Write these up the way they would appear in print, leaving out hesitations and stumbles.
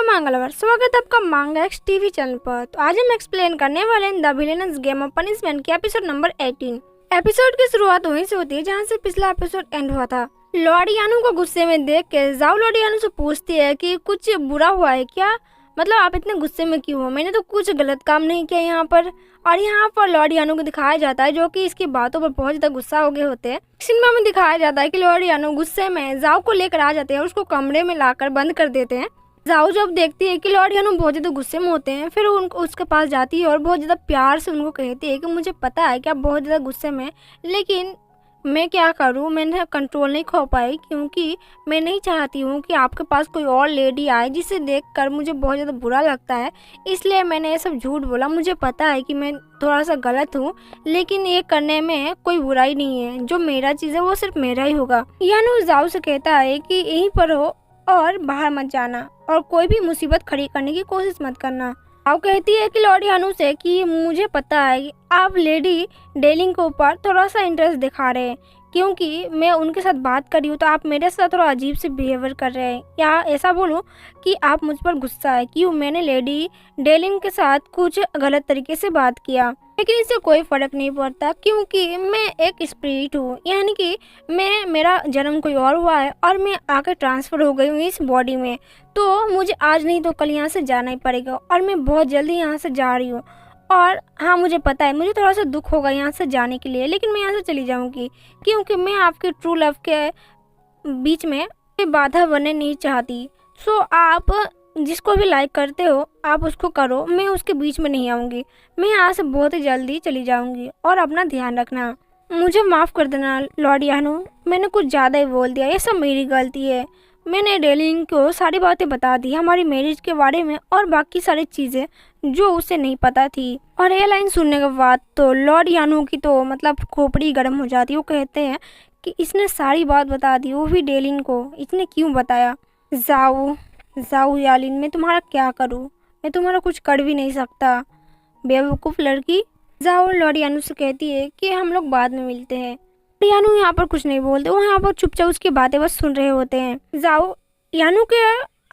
Hello मंगलवार, स्वागत है आपका मांगा एक्स टीवी चैनल पर। तो आज हम एक्सप्लेन करने वाले हैं the villainous game of punishment के एपिसोड नंबर 18। एपिसोड की शुरुआत वहीं से होती है जहां से पिछला एपिसोड एंड हुआ था। लॉर्ड यानू को गुस्से में देख के जाओ लॉर्ड यानू से पूछती है कि कुछ बुरा हुआ है क्या, मतलब आप इतने गुस्से में क्यों हो, मैंने तो कुछ गलत काम नहीं किया यहाँ पर। और यहाँ पर लॉर्ड यानू को दिखाया जाता है जो कि इसकी बातों पर बहुत ज्यादा गुस्सा हो गए होते हैं। सिनेमा में दिखाया जाता है कि लॉर्ड यानू गुस्से में जाओ को लेकर आ जाते हैं और उसको कमरे में लाकर बंद कर देते हैं। जाओ जब देखती है कि लॉर्ड यानू बहुत ज़्यादा गुस्से में होते हैं, फिर उनको उसके पास जाती है और बहुत ज़्यादा प्यार से उनको कहती है कि मुझे पता है कि आप बहुत ज़्यादा गुस्से में हैं, लेकिन मैं क्या करूं, मैंने कंट्रोल नहीं खो पाई क्योंकि मैं नहीं चाहती हूं कि आपके पास कोई और लेडी आए जिसे देखकर मुझे बहुत ज़्यादा बुरा लगता है, इसलिए मैंने ये सब झूठ बोला। मुझे पता है कि मैं थोड़ा सा गलत हूँ, लेकिन ये करने में कोई बुराई नहीं है, जो मेरा चीज़ है वो सिर्फ मेरा ही होगा। यानू जाओ से कहता है कि यहीं पर हो और बाहर मत जाना और कोई भी मुसीबत खड़ी करने की कोशिश मत करना। आप कहती है कि लॉर्ड यानू से कि मुझे पता है कि आप लेडी डेलिंग के ऊपर थोड़ा सा इंटरेस्ट दिखा रहे हैं, क्योंकि मैं उनके साथ बात कर रही हूँ तो आप मेरे साथ थोड़ा अजीब से बिहेवियर कर रहे हैं, या ऐसा बोलूँ कि आप मुझ पर गुस्सा है कि मैंने लेडी डेलिंग के साथ कुछ गलत तरीके से बात किया। लेकिन इससे कोई फर्क नहीं पड़ता क्योंकि मैं एक स्पिरिट हूँ, यानी कि मेरा जन्म कोई और हुआ है और मैं आकर ट्रांसफ़र हो गई हूँ इस बॉडी में, तो मुझे आज नहीं तो कल यहाँ से जाना ही पड़ेगा और मैं बहुत जल्दी यहाँ से जा रही हूँ। और हाँ, मुझे पता है मुझे थोड़ा सा दुख होगा यहाँ से जाने के लिए, लेकिन मैं यहाँ से चली जाऊँगी क्योंकि मैं आपके ट्रू लव के बीच में बाधा बनने नहीं चाहती। सो आप जिसको भी लाइक करते हो आप उसको करो, मैं उसके बीच में नहीं आऊँगी। मैं यहाँ से बहुत ही जल्दी चली जाऊँगी और अपना ध्यान रखना। मुझे माफ़ कर देना लॉर्ड यानू, मैंने कुछ ज़्यादा ही बोल दिया, ये सब मेरी गलती है। मैंने डेलिंग को सारी बातें बता दी हमारी मैरिज के बारे में और बाकी सारी चीज़ें जो उसे नहीं पता थी। और ये लाइन सुनने के बाद तो लॉर्ड यानू की तो मतलब खोपड़ी गर्म हो जाती है। वो कहते हैं कि इसने सारी बात बता दी, वो भी डेलिंग को, इसने क्यों बताया। जाओ जाओ यालिन, मैं तुम्हारा क्या करूँ, मैं तुम्हारा कुछ कर भी नहीं सकता, बेवकूफ़ लड़की। जाओ लॉर्ड यानू से कहती है कि हम लोग बाद में मिलते हैं। यानू यहाँ पर कुछ नहीं बोलते, वो यहाँ पर चुपचाप उसकी बातें बस सुन रहे होते हैं। जाओ यानू के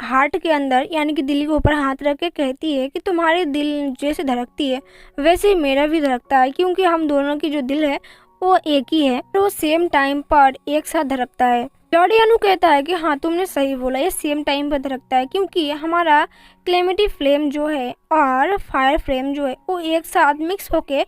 हार्ट के अंदर यानी कि दिल के ऊपर हाथ रख के कहती है कि तुम्हारे दिल जैसे धड़कती है वैसे ही मेरा भी धड़कता है, क्योंकि हम दोनों की जो दिल है वो एक ही है और वो सेम टाइम पर एक साथ धड़कता है। लॉर्ड यानू कहता है कि हाँ तुमने सही बोला, ये सेम टाइम पर धड़कता है क्योंकि हमारा क्लेमिटी फ्लेम जो है और फायर फ्लेम जो है वो एक साथ मिक्स होके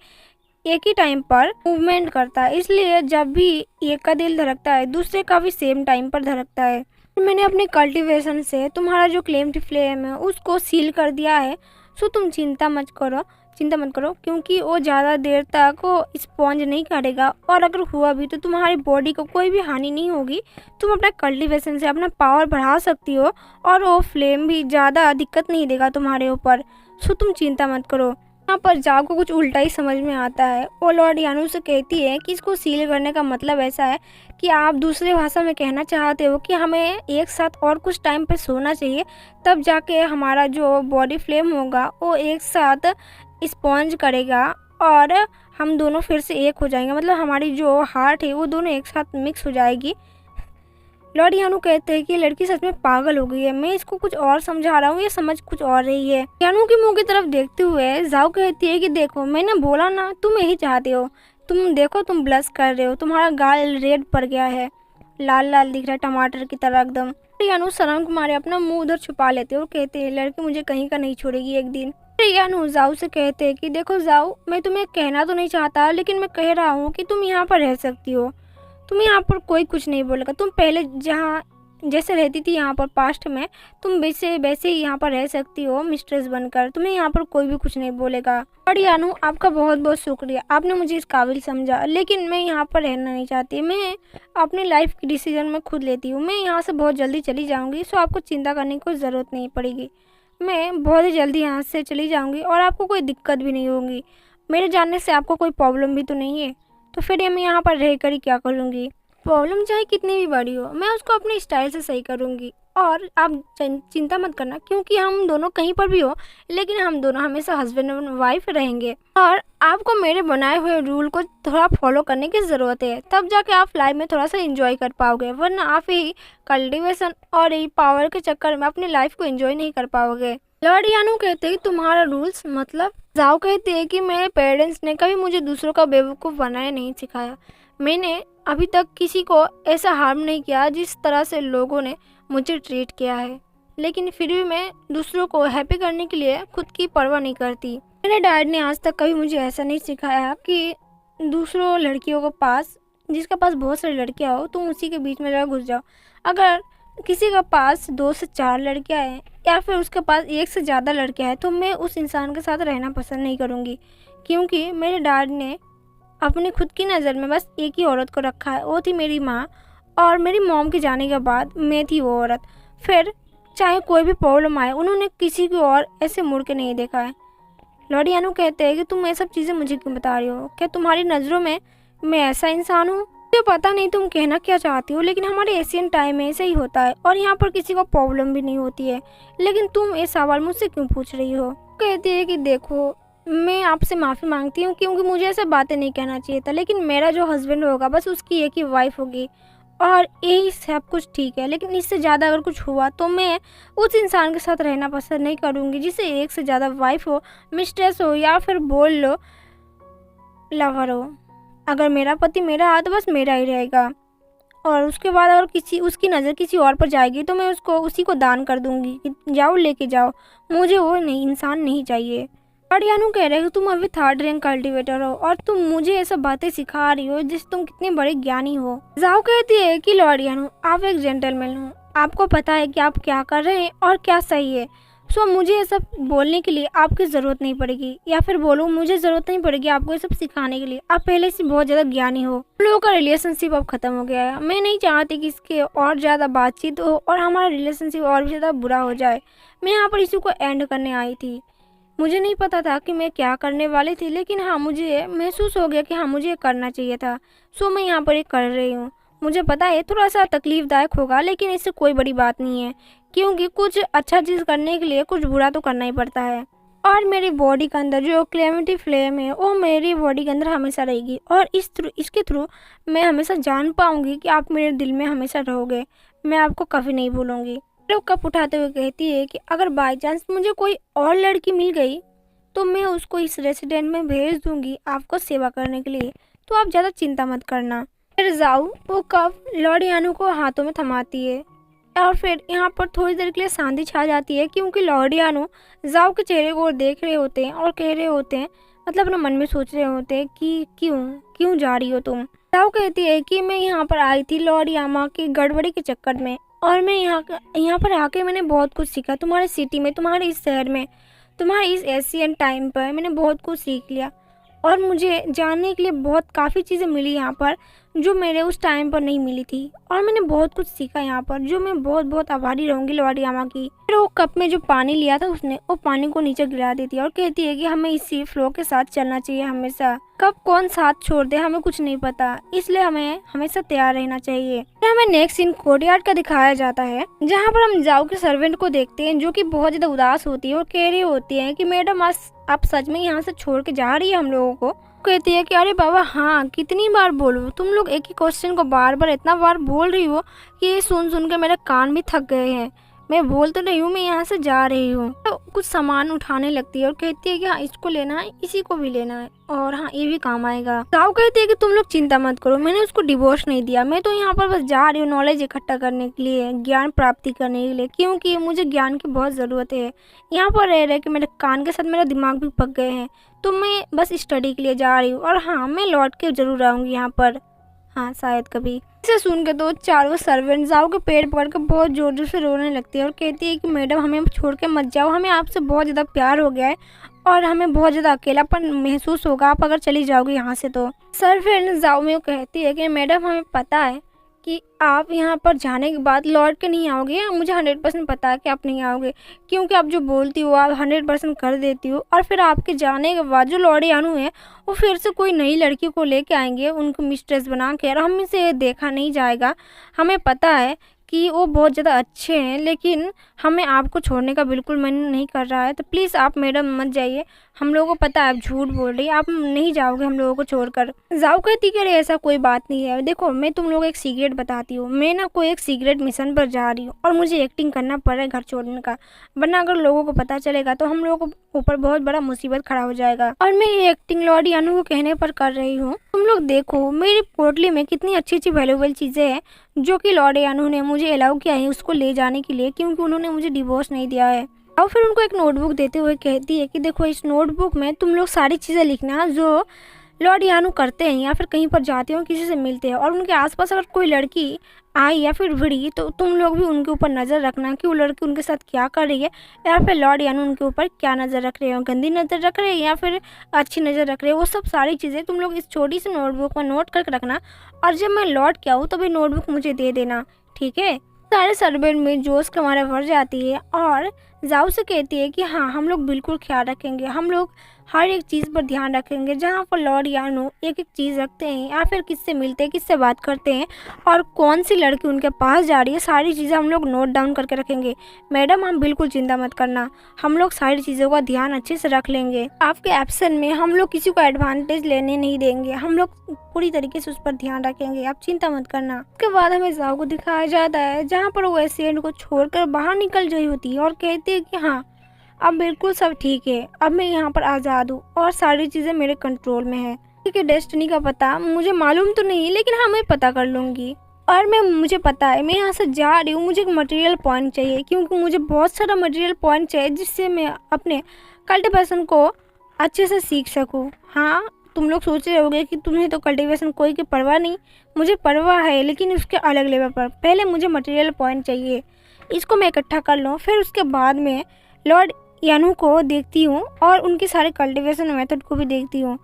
एक ही टाइम पर मूवमेंट करता है, इसलिए जब भी एक का दिल धड़कता है दूसरे का भी सेम टाइम पर धड़कता है। मैंने अपने कल्टीवेशन से तुम्हारा जो क्लेमिटी फ्लेम है उसको सील कर दिया है, सो तुम चिंता मत करो क्योंकि वो ज़्यादा देर तक वो स्पॉन्ज नहीं करेगा और अगर हुआ भी तो तुम्हारी बॉडी को कोई भी हानि नहीं होगी। तुम अपना कल्टीवेशन से अपना पावर बढ़ा सकती हो और वो फ्लेम भी ज़्यादा दिक्कत नहीं देगा तुम्हारे ऊपर, सो तुम चिंता मत करो। यहाँ पर जाओ को कुछ उल्टा ही समझ में आता है। वो लॉर्ड यानू से कहती है कि इसको सील करने का मतलब ऐसा है कि आप दूसरी भाषा में कहना चाहते हो कि हमें एक साथ और कुछ टाइम पे सोना चाहिए, तब जाके हमारा जो बॉडी फ्लेम होगा वो एक साथ स्पॉन्ज करेगा और हम दोनों फिर से एक हो जाएंगे, मतलब हमारी जो हार्ट है वो दोनों एक साथ मिक्स हो जाएगी। लॉर्ड यानू कहते हैं कि लड़की सच में पागल हो गई है, मैं इसको कुछ और समझा रहा हूँ, ये समझ कुछ और रही है। यानू के मुंह की तरफ देखते हुए जाओ कहती है कि देखो मैंने बोला ना तुम यही चाहते हो, तुम देखो तुम ब्लश कर रहे हो, तुम्हारा गाल रेड पड़ गया है, लाल लाल दिख रहा है टमाटर की तरह एकदम। यानू शर्म के मारे अपना मुंह उधर छुपा लेते और कहते हैं लड़की मुझे कहीं का नहीं छोड़ेगी एक दिन। यानू जाओ से कहते हैं कि देखो जाओ, मैं तुम्हें कहना तो नहीं चाहता लेकिन मैं कह रहा हूँ कि तुम यहाँ पर रह सकती हो, तुम्हें यहाँ पर कोई कुछ नहीं बोलेगा। तुम पहले जहाँ जैसे रहती थी यहाँ पर पास्ट में, तुम वैसे वैसे ही यहाँ पर रह सकती हो मिस्ट्रेस बनकर, तुम्हें यहाँ पर कोई भी कुछ नहीं बोलेगा। और यानू आपका बहुत बहुत शुक्रिया, आपने मुझे इस काबिल समझा, लेकिन मैं यहाँ पर रहना नहीं चाहती, मैं अपनी लाइफ की डिसीजन में खुद लेती हूँ, मैं यहाँ से बहुत जल्दी चली जाऊँगी, सो आपको चिंता करने की कोई ज़रूरत नहीं पड़ेगी। मैं बहुत ही जल्दी यहाँ से चली जाऊँगी और आपको कोई दिक्कत भी नहीं होगी, मेरे जानने से आपको कोई प्रॉब्लम भी तो नहीं है, तो फिर मैं यहाँ पर रह कर ही क्या करूँगी। प्रॉब्लम चाहे कितनी भी बड़ी हो मैं उसको अपने स्टाइल से सही करूँगी और आप चिंता मत करना, क्योंकि हम दोनों कहीं पर भी हो लेकिन हम दोनों हमेशा हस्बैंड एंड वाइफ रहेंगे। और आपको मेरे बनाए हुए रूल को थोड़ा फॉलो करने की ज़रूरत है, तब जाके आप लाइफ में थोड़ा सा एंजॉय कर पाओगे, वरना आप ही कल्टीवेशन और यही पावर के चक्कर में अपनी लाइफ को एंजॉय नहीं कर पाओगे। लॉर्ड यानू कहते हैं तुम्हारा रूल्स मतलब। जाओ कहते हैं कि मेरे पेरेंट्स ने कभी मुझे दूसरों का बेवकूफ़ बनाना नहीं सिखाया। मैंने अभी तक किसी को ऐसा हार्म नहीं किया जिस तरह से लोगों ने मुझे ट्रीट किया है, लेकिन फिर भी मैं दूसरों को हैप्पी करने के लिए खुद की परवाह नहीं करती। मेरे डैड ने आज तक कभी मुझे ऐसा नहीं सिखाया कि दूसरों लड़कियों के पास, जिसके पास बहुत सारी लड़कियां हो तुम उसी के बीच में घुस जाओ। अगर किसी के पास 2 से 4 लड़कियां हैं या फिर उसके पास 1 से ज़्यादा लड़कियां हैं तो मैं उस इंसान के साथ रहना पसंद नहीं करूँगी, क्योंकि मेरे डैड ने अपनी खुद की नज़र में बस एक ही औरत को रखा है, वो थी मेरी माँ। और मेरी मॉम के जाने के बाद मैं थी वो औरत। फिर चाहे कोई भी प्रॉब्लम आए उन्होंने किसी की और ऐसे मुड़ के नहीं देखा है। लॉर्ड यानू कहते हैं कि तुम ये सब चीज़ें मुझे क्यों बता रही हो? क्या तुम्हारी नज़रों में मैं ऐसा इंसान हूँ? मुझे पता नहीं तुम कहना क्या चाहती हो, लेकिन हमारे एशियन टाइम में ऐसा ही होता है और यहाँ पर किसी को प्रॉब्लम भी नहीं होती है, लेकिन तुम ये सवाल मुझसे क्यों पूछ रही हो? कहती है कि देखो मैं आपसे माफ़ी मांगती हूँ, क्योंकि मुझे ऐसा बातें नहीं कहना चाहिए था, लेकिन मेरा जो हस्बैंड होगा बस उसकी एक ही वाइफ होगी और यही सब कुछ ठीक है, लेकिन इससे ज़्यादा अगर कुछ हुआ तो मैं उस इंसान के साथ रहना पसंद नहीं करूँगी जिसे 1 से ज़्यादा वाइफ हो, मिस्ट्रेस हो या फिर बोल लो लवर हो। अगर मेरा पति मेरा है तो बस मेरा ही रहेगा, और उसके बाद अगर उसकी नज़र किसी और पर जाएगी तो मैं उसी को दान कर दूँगी कि जाओ लेके जाओ, मुझे वो नहीं इंसान नहीं चाहिए। लॉर्ड यानू कह रहे हो तुम अभी 3rd रैंक कल्टीवेटर हो और तुम मुझे ये सब बातें सिखा रही हो जिससे तुम कितने बड़े ज्ञानी हो। जाओ कहती है कि लॉर्ड यानू आप एक जेंटलमैन हो, आपको पता है कि आप क्या कर रहे हैं और क्या सही है, सो मुझे ये सब बोलने के लिए आपकी ज़रूरत नहीं पड़ेगी, या फिर बोलो मुझे ज़रूरत नहीं पड़ेगी आपको ये सब सिखाने के लिए, आप पहले से बहुत ज़्यादा ज्ञानी हो। हम लोगों का रिलेशनशिप अब ख़त्म हो गया है, मैं नहीं चाहती कि इसके और ज़्यादा बातचीत हो और हमारा रिलेशनशिप और भी ज़्यादा बुरा हो जाए। मैं यहाँ पर इसी को एंड करने आई थी। मुझे नहीं पता था कि मैं क्या करने वाली थी, लेकिन हाँ मुझे महसूस हो गया कि हाँ मुझे ये करना चाहिए था, सो मैं यहाँ पर ये कर रही हूँ। मुझे पता है थोड़ा सा तकलीफ़दायक होगा, लेकिन इससे कोई बड़ी बात नहीं है, क्योंकि कुछ अच्छा चीज़ करने के लिए कुछ बुरा तो करना ही पड़ता है। और मेरी बॉडी के अंदर जो क्लेमेंटी फ्लेम है वो मेरी बॉडी के अंदर हमेशा रहेगी, और इसके थ्रू मैं हमेशा जान पाऊँगी कि आप मेरे दिल में हमेशा रहोगे, मैं आपको कभी नहीं भूलूँगी। लोग कप उठाते हुए कहती है कि अगर बाई चांस मुझे कोई और लड़की मिल गई तो मैं उसको इस रेसिडेंट में भेज दूंगी आपको सेवा करने के लिए, तो आप ज़्यादा चिंता मत करना। फिर जाओ वो कप लॉर्ड यानू को हाथों में थमाती है और फिर यहाँ पर थोड़ी देर के लिए शांति छा जाती है, क्योंकि लॉर्ड यानू जाओ के चेहरे को देख रहे होते हैं और कह रहे होते हैं, मतलब अपने मन में सोच रहे होते हैं कि क्यों जा रही हो तुम। जाओ कहती है कि मैं यहाँ पर आई थी लॉर्ड यामा की गड़बड़ी के चक्कर में, और मैं यहाँ पर आके मैंने बहुत कुछ सीखा, तुम्हारे सिटी में, तुम्हारे इस शहर में, तुम्हारे इस एशियन टाइम पर मैंने बहुत कुछ सीख लिया, और मुझे जानने के लिए बहुत काफ़ी चीज़ें मिली यहाँ पर जो मेरे उस टाइम पर नहीं मिली थी, और मैंने बहुत कुछ सीखा यहाँ पर जो मैं बहुत बहुत आभारी रहूँगी लॉर्ड यामा की। फिर वो कप में जो पानी लिया था उसने वो पानी को नीचे गिरा देती है और कहती है कि हमें इसी फ्लो के साथ चलना चाहिए हमेशा, कब कौन साथ छोड़ दे हमें कुछ नहीं पता, इसलिए हमें हमेशा तैयार रहना चाहिए। फिर हमें नेक्स्ट सीन कोर्टयार्ड का दिखाया जाता है, जहाँ पर हम जाओ के सर्वेंट को देखते हैं जो कि बहुत ज़्यादा उदास होती है और कह रही होती है कि मैडम आप सच में यहाँ से छोड़ के जा रही है हम लोगों को। कहती है कि अरे बाबा हाँ, कितनी बार बोलूँ, तुम लोग एक ही क्वेश्चन को बार बार इतना बार बोल रही हो कि ये सुन के मेरे कान भी थक गए हैं। मैं बोल तो रही हूँ मैं यहाँ से जा रही हूँ। तो कुछ सामान उठाने लगती है और कहती है कि हाँ इसको लेना है, इसी को भी लेना है, और हाँ ये भी काम आएगा। साहू कहती है कि तुम लोग चिंता मत करो, मैंने उसको डिवोर्स नहीं दिया, मैं तो यहाँ पर बस जा रही हूँ नॉलेज इकट्ठा करने के लिए, ज्ञान प्राप्ति करने के लिए, क्योंकि मुझे ज्ञान की बहुत ज़रूरत है। यहाँ पर रह रहे कि मेरे कान के साथ मेरा दिमाग भी पक गए हैं, तो मैं बस स्टडी के लिए जा रही हूँ, और हाँ मैं लौट के ज़रूर आऊँगी यहाँ पर, हाँ शायद कभी। इसे सुन के तो चारों सर्वेंट जाओ के पेड़ पकड़ के बहुत जोर जोर से रोने लगती है और कहती है कि मैडम हमें छोड़ के मत जाओ, हमें आपसे बहुत ज़्यादा प्यार हो गया है और हमें बहुत ज़्यादा अकेलापन महसूस होगा आप अगर चली जाओगे यहाँ से। तो सर्वेंट जाओ में कहती है कि मैडम हमें पता है कि आप यहाँ पर जाने के बाद लौट के नहीं आओगे, मुझे 100% पता है कि आप नहीं आओगे, क्योंकि आप जो बोलती हो आप 100% कर देती हो, और फिर आपके जाने के बाद जो लॉर्ड यानू है वो फिर से कोई नई लड़की को लेके आएंगे उनको मिस्ट्रेस बना के, और हमें से देखा नहीं जाएगा। हमें पता है कि वो बहुत ज़्यादा अच्छे हैं, लेकिन हमें आपको छोड़ने का बिल्कुल मन नहीं कर रहा है, तो प्लीज़ आप मैडम मत जाइए। हम लोगों को पता है आप झूठ बोल रही हैं, आप नहीं जाओगे हम लोगों को छोड़कर। जाओ कहती कि अरे ऐसा कोई बात नहीं है। देखो मैं तुम लोग एक सीक्रेट बताती हूँ, मैं ना कोई एक सीक्रेट मिशन पर जा रही हूँ और मुझे एक्टिंग करना पड़ रहा है घर छोड़ने का, वरना अगर लोगों को पता चलेगा तो हम लोगों को ऊपर बहुत बड़ा मुसीबत खड़ा हो जाएगा। और मैं ये एक्टिंग लॉर्ड यानू को कहने पर कर रही हूँ। तुम लोग देखो मेरी पोटली में कितनी अच्छी अच्छी वैल्यूएबल चीज़ें हैं जो कि लॉर्ड यानू ने मुझे अलाउ किया है उसको ले जाने के लिए, क्योंकि उन्होंने मुझे डिवोर्स नहीं दिया है। और फिर उनको एक नोटबुक देते हुए कहती है कि देखो इस नोटबुक में तुम लोग सारी चीज़ें लिखना जो लॉर्ड यानू करते हैं या फिर कहीं पर जाते हो किसी से मिलते हैं, और उनके आसपास अगर कोई लड़की आई या फिर भिड़ी तो तुम लोग भी उनके ऊपर नज़र रखना कि वो लड़की उनके साथ क्या कर रही है, या फिर लॉर्ड यानू उनके ऊपर क्या नज़र रख रहे हो, गंदी नज़र रख रहे हैं या फिर अच्छी नज़र रख रहे हैं। वो सब सारी चीज़ें तुम लोग इस छोटी सी नोटबुक में नोट करके रखना, और जब मैं लौट के आऊँ तभी नोटबुक मुझे दे देना, ठीक है। सारे सर्वेंट में जोश के मारे भर जाती है और जाओ से कहती है कि हाँ हम लोग बिल्कुल ख्याल रखेंगे, हम लोग हर एक चीज़ पर ध्यान रखेंगे। जहाँ पर लॉर्ड यानू एक एक चीज़ रखते हैं या फिर किससे मिलते हैं, किससे बात करते हैं और कौन सी लड़की उनके पास जा रही है, सारी चीज़ें हम लोग नोट डाउन करके रखेंगे। मैडम हम बिल्कुल चिंता मत करना, हम लोग सारी चीज़ों का ध्यान अच्छे से रख लेंगे। आपके एब्सेंट में हम लोग किसी को एडवांटेज लेने नहीं देंगे, हम लोग पूरी तरीके से उस पर ध्यान रखेंगे, आप चिंता मत करना। उसके बाद हमें जाओ को दिखाया जाता है जहाँ पर वो एशियन को छोड़कर बाहर निकल रही होती है और कहती है कि हाँ अब बिल्कुल सब ठीक है, अब मैं यहाँ पर आज़ाद हूँ और सारी चीज़ें मेरे कंट्रोल में है। ठीक है, डेस्टिनी का पता मुझे मालूम तो नहीं लेकिन हाँ मैं पता कर लूँगी। और मुझे पता है मैं यहाँ से जा रही हूँ, मुझे एक मटेरियल पॉइंट चाहिए क्योंकि मुझे बहुत सारा मटेरियल पॉइंट चाहिए जिससे मैं अपने कल्टिवेशन को अच्छे से सीख सकूँ। हाँ तुम लोग सोच रहे होगे कि तुम्हें तो कल्टिवेशन कोई की परवाह नहीं, मुझे परवाह है लेकिन उसके अलग लेवल पर। पहले मुझे मटेरियल पॉइंट चाहिए, इसको मैं इकट्ठा कर लूँ, फिर उसके बाद में लॉर्ड यानू को देखती हूँ और उनके सारे कल्टिवेशन मेथड को भी देखती हूँ।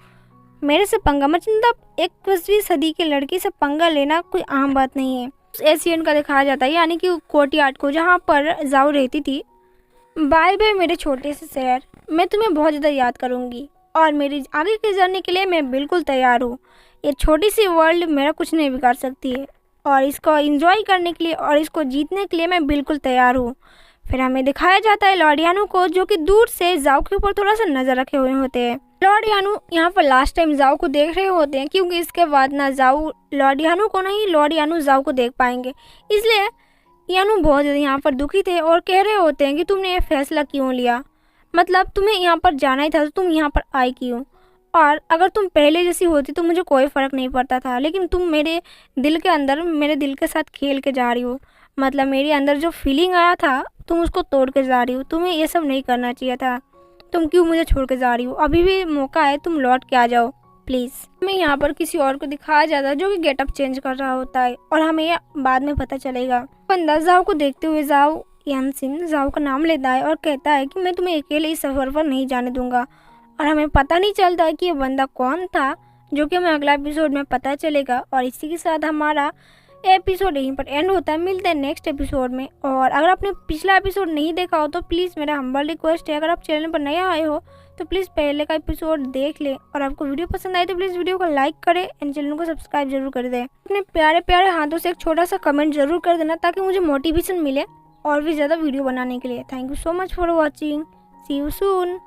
मेरे से पंगा मतलब 21वीं सदी के लड़की से पंगा लेना कोई आम बात नहीं है। उस एशियन का दिखाया जाता है यानी कि कोर्टयार्ड को जहाँ पर जाओ रहती थी। बाय बाय मेरे छोटे से शहर, मैं तुम्हें बहुत ज़्यादा याद करूँगी और मेरी आगे के जर्नी के लिए मैं बिल्कुल तैयार हूँ। ये छोटी सी वर्ल्ड मेरा कुछ नहीं बिगाड़ सकती है और इसको एंजॉय करने के लिए और इसको जीतने के लिए मैं बिल्कुल तैयार हूँ। फिर हमें दिखाया जाता है लॉर्ड यानू को जो कि दूर से जाओ के ऊपर थोड़ा सा नज़र रखे हुए होते हैं। लॉर्ड यानू यहाँ पर लास्ट टाइम जाओ को देख रहे होते हैं क्योंकि इसके बाद ना जाओ लॉर्ड यानू को नहीं, लॉर्ड यानू जाओ को देख पाएंगे। इसलिए यानू बहुत ज़्यादा यहाँ पर दुखी थे और कह रहे होते हैं कि तुमने ये फैसला क्यों लिया, मतलब तुम्हें यहाँ पर जाना ही था तो तुम यहाँ पर आई क्यों, और अगर तुम पहले जैसी होती तो मुझे कोई फ़र्क नहीं पड़ता था, लेकिन तुम मेरे दिल के अंदर मेरे दिल के साथ खेल के जा रही हो, मतलब मेरे अंदर जो फीलिंग आया था तुम उसको तोड़ के जा रही हो। तुम्हें ये सब नहीं करना चाहिए था, तुम क्यों मुझे छोड़ के जा रही हो, अभी भी मौका है, तुम लौट के आ जाओ प्लीज़। हमें यहाँ पर किसी और को दिखाया जाता है जो कि गेटअप चेंज कर रहा होता है और हमें ये बाद में पता चलेगा। बंदा जाओ को देखते हुए जाओ यानसिन जाओ का नाम लेता है और कहता है कि मैं तुम्हें अकेले इस सफ़र पर नहीं जाने दूंगा, और हमें पता नहीं चलता है कि ये बंदा कौन था, जो कि हमें अगला एपिसोड में पता चलेगा। और इसी के साथ हमारा एपिसोड यहीं पर एंड होता है। मिलते हैं नेक्स्ट एपिसोड में। और अगर आपने पिछला एपिसोड नहीं देखा हो तो प्लीज़ मेरा हम्बल रिक्वेस्ट है, अगर आप चैनल पर नया आए हो तो प्लीज़ पहले का एपिसोड देख लें, और आपको वीडियो पसंद आए तो प्लीज़ वीडियो को लाइक करें एंड चैनल को सब्सक्राइब जरूर कर दें। अपने प्यारे प्यारे हाथों से एक छोटा सा कमेंट जरूर कर देना ताकि मुझे मोटिवेशन मिले और भी ज़्यादा वीडियो बनाने के लिए। Thank you so much for watching, see you soon.